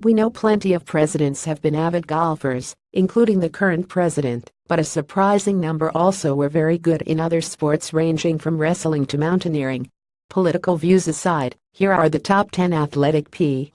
We know plenty of presidents have been avid golfers, including the current president, but a surprising number also were very good in other sports ranging from wrestling to mountaineering. Political views aside, here are the top 10 athletic presidents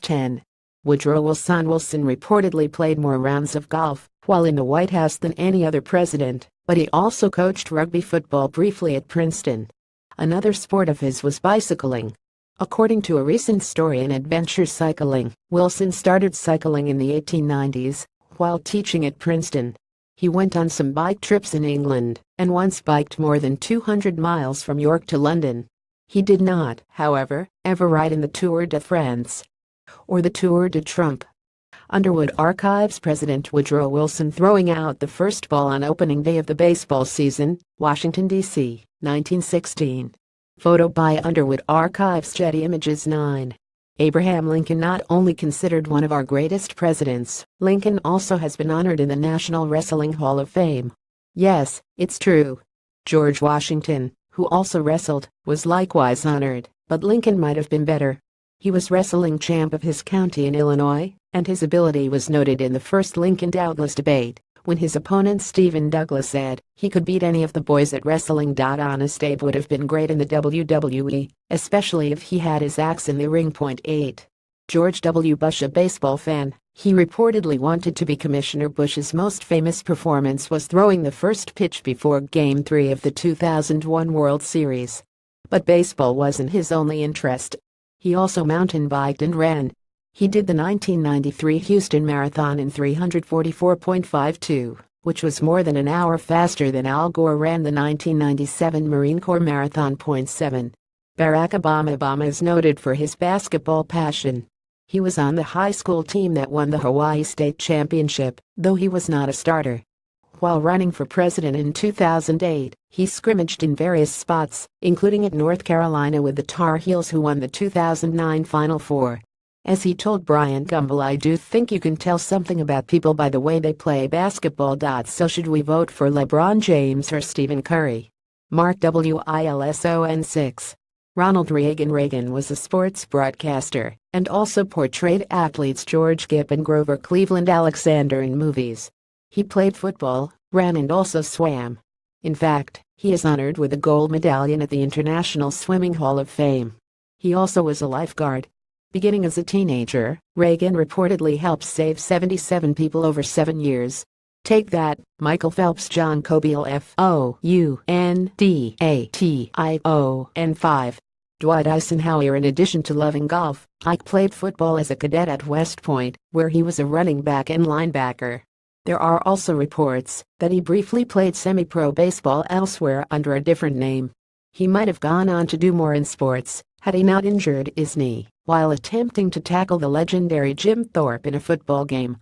10. Woodrow Wilson reportedly played more rounds of golf while in the White House than any other president, but he also coached rugby football briefly at Princeton. Another sport of his was bicycling. According to a recent story in Adventure Cycling, Wilson started cycling in the 1890s while teaching at Princeton. He went on some bike trips in England and once biked more than 200 miles from York to London. He did not, however, ever ride in the Tour de France or the Tour de Trump. Underwood archives President Woodrow Wilson throwing out the first ball on opening day of the baseball season, Washington, D.C., 1916. Photo by Underwood archives Getty Images 9. Abraham Lincoln not only considered one of our greatest presidents, Lincoln also has been honored in the National Wrestling Hall of Fame. Yes, it's true. George Washington, who also wrestled, was likewise honored, but Lincoln might have been better. He was wrestling champ of his county in Illinois, and his ability was noted in the first Lincoln-Douglas debate, when his opponent Stephen Douglas said he could beat any of the boys at wrestling. Honest Abe would have been great in the WWE, especially if he had his axe in the ring. 8. George W. Bush, a baseball fan, he reportedly wanted to be Commissioner. Bush's most famous performance was throwing the first pitch before Game 3 of the 2001 World Series. But baseball wasn't his only interest. He also mountain biked and ran. He did the 1993 Houston Marathon in 344.52, which was more than an hour faster than Al Gore ran the 1997 Marine Corps Marathon. 7. Barack Obama is noted for his basketball passion. He was on the high school team that won the Hawaii State Championship, though he was not a starter. While running for president in 2008, he scrimmaged in various spots, including at North Carolina with the Tar Heels, who won the 2009 Final Four. As he told Brian Gumbel, "I do think you can tell something about people by the way they play basketball. So should we vote for LeBron James or Stephen Curry?" Mark Wilson 6. Ronald Reagan. Reagan was a sports broadcaster and also portrayed athletes George Gipp and Grover Cleveland Alexander in movies. He played football, ran and also swam. In fact, he is honored with a gold medallion at the International Swimming Hall of Fame. He also was a lifeguard. Beginning as a teenager, Reagan reportedly helped save 77 people over 7 years. Take that, Michael Phelps, John Kobiel Foundation 5. Dwight Eisenhower. In addition to loving golf, Ike played football as a cadet at West Point, where he was a running back and linebacker. There are also reports that he briefly played semi-pro baseball elsewhere under a different name. He might have gone on to do more in sports had he not injured his knee while attempting to tackle the legendary Jim Thorpe in a football game.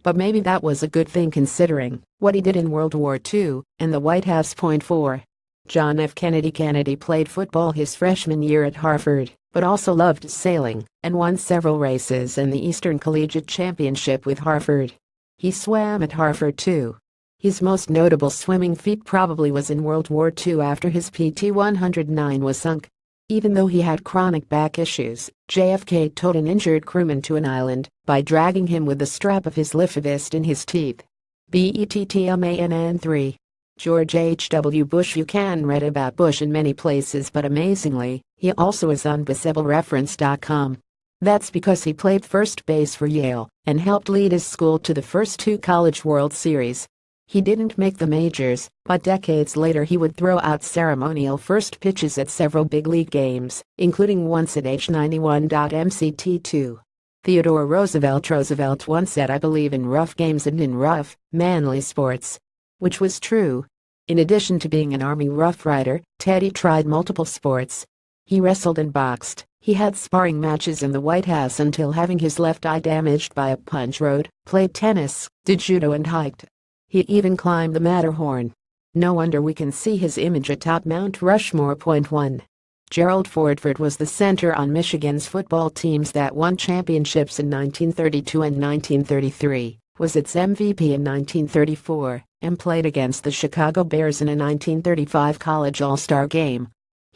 But maybe that was a good thing considering what he did in World War II and the White House. 4. John F. Kennedy. Kennedy played football his freshman year at Harvard, but also loved sailing and won several races in the Eastern Collegiate Championship with Harvard. He swam at Harvard too. His most notable swimming feat probably was in World War II after his PT-109 was sunk. Even though he had chronic back issues, JFK towed an injured crewman to an island by dragging him with the strap of his life vest in his teeth. BETTMANN 3. George H.W. Bush. You can read about Bush in many places, but amazingly, he also is on BaseballReference.com. That's because he played first base for Yale and helped lead his school to the first 2 College World Series. He didn't make the majors, but decades later he would throw out ceremonial first pitches at several big league games, including once at age 91. MCT2. Theodore Roosevelt once said, "I believe in rough games and in rough, manly sports." Which was true. In addition to being an Army Rough Rider, Teddy tried multiple sports. He wrestled and boxed. He had sparring matches in the White House until having his left eye damaged by a punch, rode, played tennis, did judo and hiked. He even climbed the Matterhorn. No wonder we can see his image atop Mount Rushmore. 1. Gerald Ford. Ford was the center on Michigan's football teams that won championships in 1932 and 1933, was its MVP in 1934, and played against the Chicago Bears in a 1935 college All-Star game.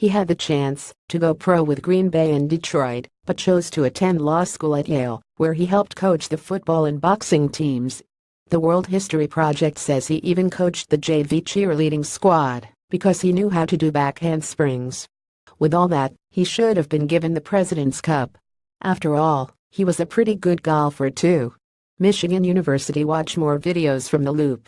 He had the chance to go pro with Green Bay and Detroit, but chose to attend law school at Yale, where he helped coach the football and boxing teams. The World History Project says he even coached the JV cheerleading squad because he knew how to do back handsprings. With all that, he should have been given the President's Cup. After all, he was a pretty good golfer too. Michigan University. Watch more videos from The Loop.